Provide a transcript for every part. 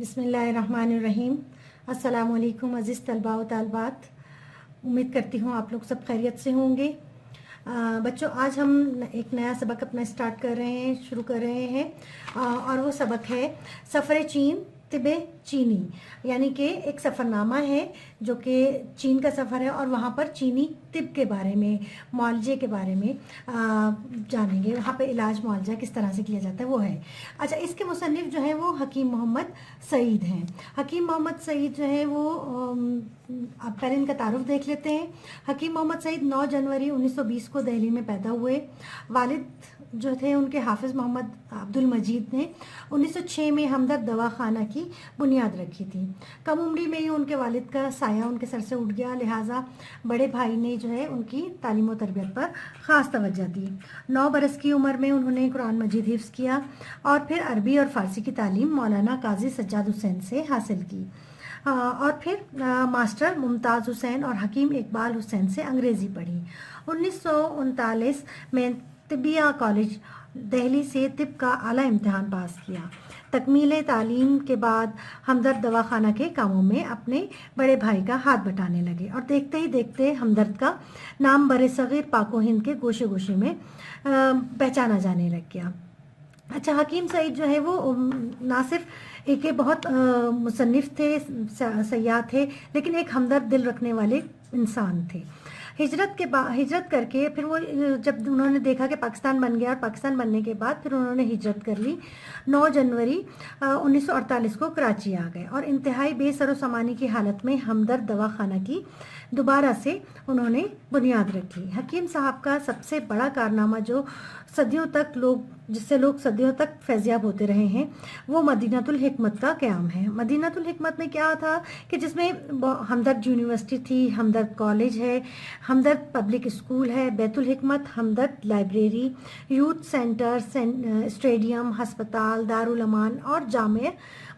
बिस्मिल्लाहिर्रहमानिर्रहीम। अस्सलाम वालेकुम अज़ीज़ तलबा व तालिबात। उम्मीद करती हूँ आप लोग सब खैरियत से होंगे। बच्चों, आज हम एक नया सबक अपना स्टार्ट कर रहे हैं, शुरू कर रहे हैं और वो सबक है सफ़र चीन तिबे चीनी, यानी कि एक सफ़रनामा है जो कि चीन का सफ़र है और वहाँ पर चीनी तिब के बारे में, मुआवजे के बारे में जानेंगे। वहाँ पे इलाज मुआवजा किस तरह से किया जाता है वो है। अच्छा, इसके मुसन्निफ़ जो हैं वो हकीम मोहम्मद सईद हैं। हकीम मोहम्मद सईद जो है वो आप पहले इनका तारुफ देख लेते हैं। हकीम मोहम्मद सईद 9 जनवरी 1920 को दिल्ली में पैदा हुए। वालिद जो थे उनके हाफिज़ मोहम्मद अब्दुल मजीद ने 1906 में हमदर्द दवाखाना की बुनियाद रखी थी। कम उम्री में ही उनके वालिद का साया उनके सर से उठ गया, लिहाजा बड़े भाई ने जो है उनकी तालीम और तरबियत पर ख़ास तवज्जो दी। 9 बरस की उम्र में उन्होंने कुरान मजीद हिफ्ज़ किया और फिर अरबी और फ़ारसी की तालीम मौलाना काजी सज्जाद हुसैन से हासिल की और फिर मास्टर मुमताज़ हुसैन और हकीम इकबाल हुसैन से अंग्रेज़ी पढ़ी। 1939 में तिबिया कॉलेज दिल्ली से तिब का आला इम्तिहान पास किया। तकमील तालीम के बाद हमदर्द दवाखाना के कामों में अपने बड़े भाई का हाथ बटाने लगे और देखते ही देखते हमदर्द का नाम बरे-सग़ीर पाक व हिंद के गोशे गोशे में पहचाना जाने लग गया। अच्छा, हकीम सईद जो है वो ना सिर्फ एक बहुत मुसन्निफ़ थे, सयाह थे, लेकिन एक हमदर्द दिल रखने वाले इंसान थे। हिजरत करके फिर वो जब उन्होंने देखा कि पाकिस्तान बन गया और पाकिस्तान बनने के बाद फिर उन्होंने हिजरत कर ली। 9 जनवरी 1948 को कराची आ गए और इंतहाई बेसरो सामानी की हालत में हमदर्द दवाखाना की दोबारा से उन्होंने बुनियाद रखी। हकीम साहब का सबसे बड़ा कारनामा जिससे लोग सदियों तक फैज़याब होते रहे हैं, वो मदीनातुल हिकमत का क़याम है। मदीनातुल हिकमत में क्या था कि जिसमें हमदर्द यूनिवर्सिटी थी, हमदर्द कॉलेज है, हमदर्द पब्लिक स्कूल है, बैतुल हिकमत, हमदर्द लाइब्रेरी, यूथ सेंटर, स्टेडियम, हस्पताल, दारुल अमान और जामे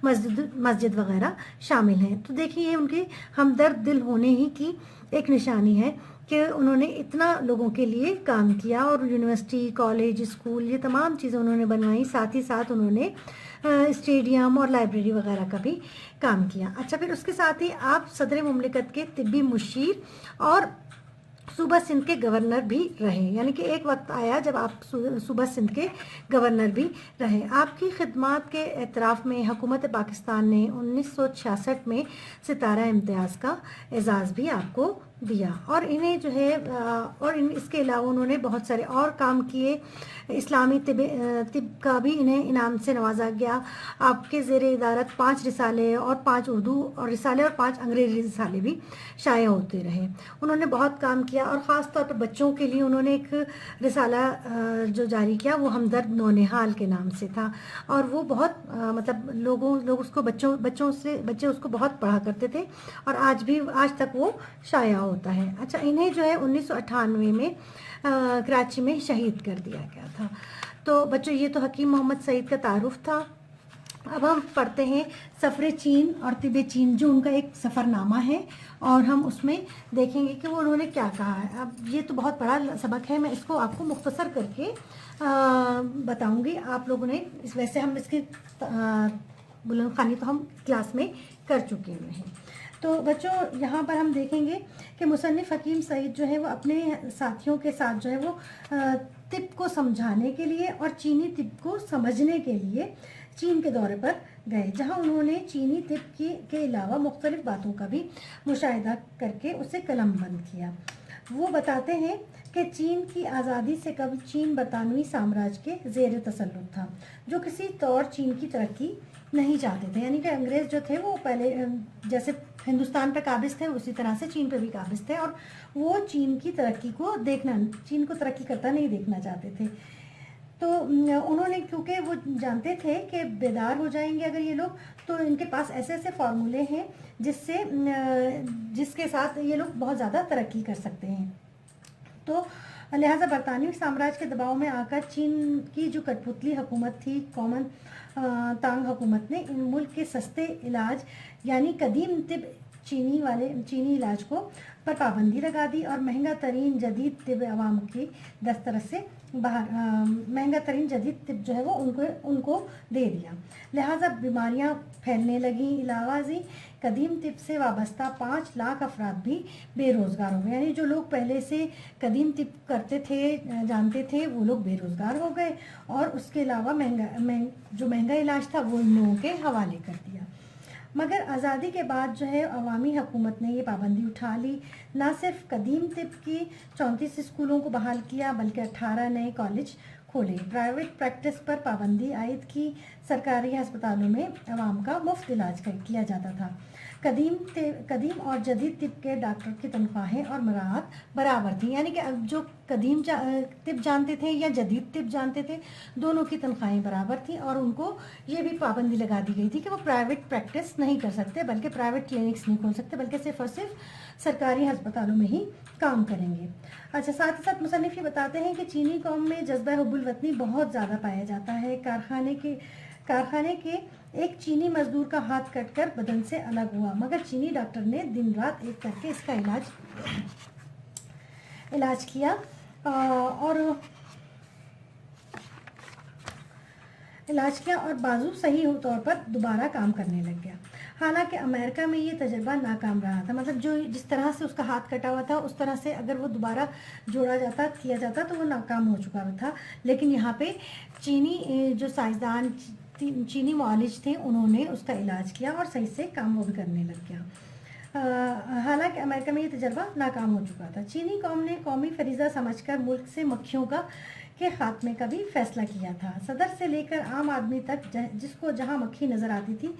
मस्जिद वगैरह शामिल हैं। तो देखिए, ये उनके हमदर्द दिल होने ही की एक निशानी है कि उन्होंने इतना लोगों के लिए काम किया और यूनिवर्सिटी, कॉलेज, स्कूल, ये तमाम चीज़ें उन्होंने बनवाई। साथ ही साथ उन्होंने स्टेडियम और लाइब्रेरी वगैरह का भी काम किया। अच्छा, फिर उसके साथ ही आप सदर मुमलिकत के तिब्बी मुशीर और सूबा सिंध के गवर्नर भी रहे, यानी कि एक वक्त आया जब आप सूबा सिंध के गवर्नर भी रहे। आपकी खिदमत के एतराफ़ में हुकूमत पाकिस्तान ने 1966 में सितारा इम्तियाज़ का एजाज़ भी आपको दिया और इन्हें जो है इसके अलावा उन्होंने बहुत सारे और काम किए। इस्लामी तिब का भी इन्हें इनाम से नवाजा गया। आपके ज़ेर इदारत 5 रिसाले और 5 उर्दू और रिसाले और 5 अंग्रेज़ी रिसाले भी शाया होते रहे। उन्होंने बहुत काम किया और ख़ास तौर पर बच्चों के लिए उन्होंने एक रिसाला जो जारी किया वो हमदर्द नौनिहाल के नाम से था और वो बहुत मतलब लोग उसको बच्चे उसको बहुत पढ़ा करते थे और आज तक वो शाया होता है। अच्छा, इन्हें जो है 1998 में कराची में शहीद कर दिया गया था। तो बच्चों, ये तो हकीम मोहम्मद सईद का तारुफ था। अब हम पढ़ते हैं सफ़र चीन और तिबे चीन, जो उनका एक सफ़रनामा है और हम उसमें देखेंगे कि वो उन्होंने क्या कहा है। अब ये तो बहुत बड़ा सबक है, मैं इसको आपको मुख्तसर करके बताऊंगी। आप लोगों ने वैसे हम इसकी बुलंद ख़वानी तो हम क्लास में कर चुके हुए हैं। तो बच्चों, यहाँ पर हम देखेंगे कि मुसन्निफ़ हकीम सईद जो है वो अपने साथियों के साथ जो है वो तिब को समझाने के लिए और चीनी तिब को समझने के लिए चीन के दौरे पर गए, जहाँ उन्होंने चीनी तिब के अलावा मुख्तलिफ़ बातों का भी मुशाहिदा करके उसे कलमबंद किया। वो बताते हैं कि चीन की आज़ादी से कबल चीन बरतानवी साम्राज्य के ज़ेर तसल्लुत था, जो किसी तौर चीन की तरक्की नहीं चाहते थे। यानी कि अंग्रेज़ जो थे वो पहले जैसे हिंदुस्तान पर काबिज़ थे उसी तरह से चीन पर भी काबिज़ थे और वो चीन की तरक्की को चीन को तरक्की करता नहीं देखना चाहते थे। तो उन्होंने, क्योंकि वो जानते थे कि बेदार हो जाएंगे अगर ये लोग, तो इनके पास ऐसे ऐसे फार्मूले हैं जिसके साथ ये लोग बहुत ज़्यादा तरक्की कर सकते हैं। तो लिहाजा बरतानवी साम्राज्य के दबाव में आकर चीन की जो कठपुतली हुकूमत थी, तांग हुकूमत ने इन मुल्क के सस्ते इलाज यानी कदीम तिब चीनी इलाज को पर पाबंदी लगा दी और महंगा तरीन जदीद तिब आवाम की दस्तरस से बाहर महंगा तरीन जदीद तिब जो है वो उनको दे दिया। लिहाजा बीमारियां फैलने लगी। इलावाजी कदीम तिब से वाबस्ता 5 लाख अफराद भी बेरोज़गार हो गए, यानी जो लोग पहले से कदीम तिब करते थे, जानते थे, वो लोग बेरोज़गार हो गए और उसके अलावा जो महंगा इलाज था वो इन लोगों के हवाले कर दिया। मगर आज़ादी के बाद जो है अवामी हुकूमत ने ये पाबंदी उठा ली। ना सिर्फ कदीम तिब की 34 स्कूलों को बहाल किया बल्कि 18 नए कॉलेज खोले। प्राइवेट प्रैक्टिस पर पाबंदी आयद की। सरकारी अस्पतालों में अवाम का मुफ्त इलाज किया जाता था। कदीम और जदीद तिब के डॉक्टर की तनख्वाहें और मराहत बराबर थी, यानी कि अब जो कदीम तिब जानते थे या जदीद तिब जानते थे, दोनों की तनख्वाहें बराबर थी और उनको ये भी पाबंदी लगा दी गई थी कि वो प्राइवेट प्रैक्टिस नहीं कर सकते, बल्कि प्राइवेट क्लिनिक्स नहीं खोल सकते, बल्कि सिर्फ और सिर्फ सरकारी अस्पतालों में ही काम करेंगे। अच्छा, साथ ही साथ मुसन्निफ ये बताते हैं कि चीनी कौम में जज्बा हुब्बुल वतनी बहुत ज़्यादा पाया जाता है। कारखाने के एक चीनी मजदूर का हाथ कटकर बदन से अलग हुआ, मगर चीनी डॉक्टर ने दिन रात एक करके इसका इलाज किया और बाजू सही तौर पर दोबारा काम करने लग गया। हालांकि अमेरिका में ये तजर्बा नाकाम रहा था, मतलब जिस तरह से उसका हाथ कटा हुआ था उस तरह से अगर वो दोबारा किया जाता तो वो नाकाम हो चुका था। लेकिन यहाँ पे चीनी जो साइंसदान चीनी मुआलिज थे उन्होंने उसका इलाज किया और सही से काम वो भी करने लग गया। हालांकि अमेरिका में ये तजर्बा नाकाम हो चुका था। चीनी कौम ने कौमी फरीज़ा समझकर मुल्क से मक्खियों के खात्मे का भी फैसला किया था। सदर से लेकर आम आदमी तक जिसको जहां मक्खी नज़र आती थी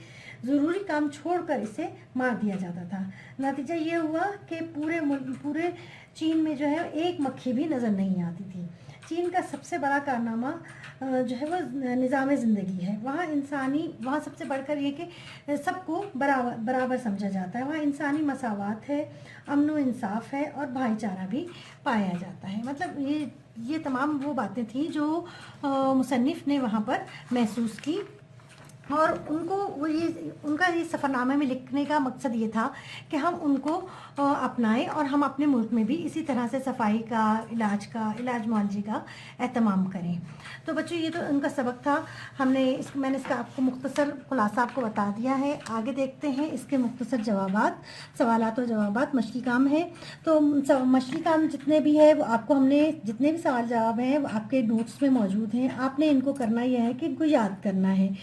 ज़रूरी काम छोड़कर इसे मार दिया जाता था। नतीजा ये हुआ कि पूरे चीन में जो है एक मक्खी भी नज़र नहीं आती थी। चीन का सबसे बड़ा कारनामा जो है वो निज़ाम ज़िंदगी है। वहाँ सबसे बढ़कर ये कि सबको बराबर समझा जाता है। वहाँ इंसानी मसावात है, अमन व इंसाफ है और भाईचारा भी पाया जाता है। मतलब ये तमाम वो बातें थी जो मुसन्निफ ने वहाँ पर महसूस की और उनका ये सफ़रनामे में लिखने का मकसद ये था कि हम उनको अपनाएं और हम अपने मुल्क में भी इसी तरह से सफाई का, इलाज मुआलजे का एहतमाम करें। तो बच्चों ये तो उनका सबक था। मैंने इसका आपको मुख्तसर खुलासा आपको बता दिया है। आगे देखते हैं इसके मुख्तसर सवालात और जवाबात। मछली काम है, तो मछली काम जितने भी है वो आपको हमने जितने भी सवाल जवाब हैं वो आपके नोट्स में मौजूद हैं। आपने इनको करना यह है कि इनको याद करना है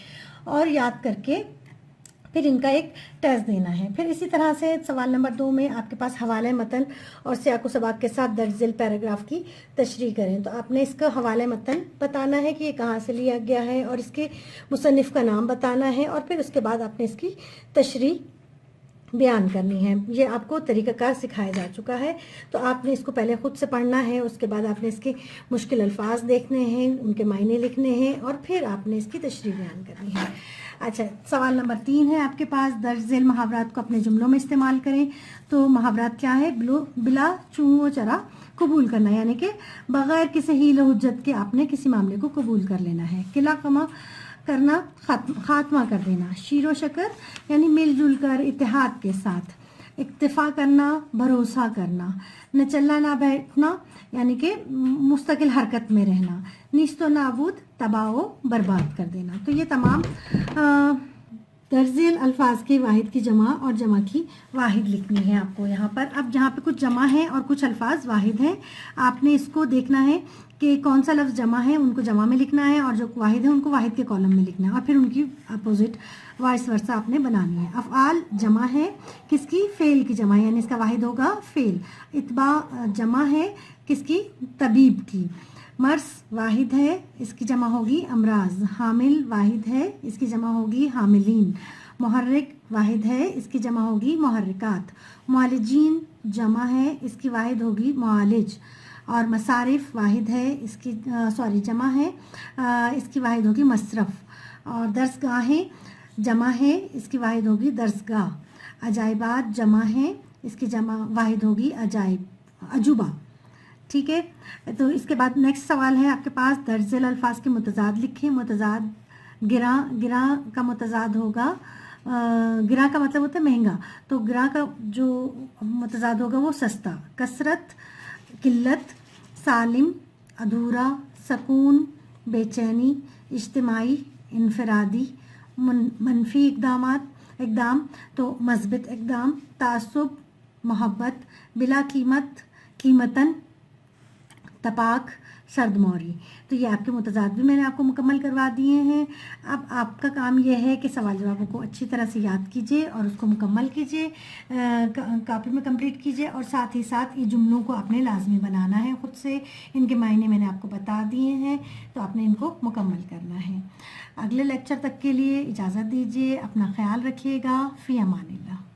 और याद करके फिर इनका एक टेस्ट देना है। फिर इसी तरह से सवाल नंबर 2 में आपके पास हवाले मतन और सियाक़ो सबाक़ के साथ दर्ज झेल पैराग्राफ की तशरीह करें। तो आपने इसका हवाले मतन बताना है कि ये कहाँ से लिया गया है और इसके मुसन्निफ़ का नाम बताना है और फिर उसके बाद आपने इसकी तशरीह बयान करनी है। ये आपको तरीक़ाकार सिखाया जा चुका है, तो आपने इसको पहले ख़ुद से पढ़ना है, उसके बाद आपने इसके मुश्किल अल्फाज देखने हैं, उनके मायने लिखने हैं और फिर आपने इसकी तशरीह बयान करनी है। अच्छा, सवाल नंबर 3 है आपके पास, दर्ज झेल मुहावरात को अपने जुमलों में इस्तेमाल करें। तो मुहावरात क्या है? बिला चूँ चरा कबूल करना, यानी कि बग़ैर किसी हील हुज्जत के आपने किसी मामले को कबूल कर लेना है। किला कमा करना, खात्मा कर देना। शीरो शकर यानी मिलजुल कर इत्तेहाद के साथ। इक्तिफा करना, भरोसा करना। न चलना ना बैठना यानी कि मुस्तकिल हरकत में रहना। निस्तो नाबूद, तबाह बर्बाद कर देना। तो ये तमाम दर्ज झेल अल्फाज के वाहिद की जमा और जमा की वाहिद लिखनी है आपको यहाँ पर। अब यहाँ पे कुछ जमा है और कुछ अल्फाज वाहिद हैं, आपने इसको देखना है कि कौन सा लफ्ज़ जमा है उनको जमा में लिखना है और जो वाहिद है उनको वाहिद के कॉलम में लिखना है और फिर उनकी अपोजिट वाइस वर्सा आपने बनानी है। अफ़आल जमा है किसकी? फ़ेल की जमा, यानी इसका वाहिद होगा फ़ेल। इत्बा जमा है किसकी? तबीब की। मर्स वाहिद है, इसकी जमा होगी अमराज। हामिल वाहिद है, इसकी जमा होगी हामिलीन। मुहर्रिक वाहिद है, इसकी जमा होगी मुहर्रिकात। मुआलिजीन जमा है, इसकी वाहिद होगी मुआलिज। और मसारिफ वाहिद है, इसकी जमा है, इसकी वाहिद होगी मसरफ़। और दर्सगाहें जमा है, इसकी वाहिद होगी दर्सगाह। अजाइबात जमा है, इसकी जमा वाहिद होगी अजाइब, अजूबा। ठीक है, तो इसके बाद नेक्स्ट सवाल है आपके पास, दर्ज झेल अल्फाज के मुतज़ाद लिखें। मुतज़ाद गिरा का मुतज़ाद होगा گراں کا مطلب ہوتا ہے مہنگا، تو گراں کا جو متضاد ہوگا وہ سستا، کثرت قلت، سالم ادھورا، سکون بے چینی، اجتماعی انفرادی، منفی اقدام تو مثبت اقدام، تعصب محبت، بلا قیمت قیمتاً، تپاک سرد موری۔ تو یہ آپ کے متضاد بھی میں نے آپ کو مکمل کروا دیے ہیں۔ اب آپ کا کام یہ ہے کہ سوال جوابوں کو اچھی طرح سے یاد کیجیے اور اس کو مکمل کیجیے، کاپی میں کمپلیٹ کیجیے، اور ساتھ ہی ساتھ یہ جملوں کو آپ نے لازمی بنانا ہے خود سے، ان کے معنی میں نے آپ کو بتا دیے ہیں، تو آپ نے ان کو مکمل کرنا ہے۔ اگلے لیکچر تک کے لیے اجازت دیجیے، اپنا خیال رکھیے گا، فی امان اللہ۔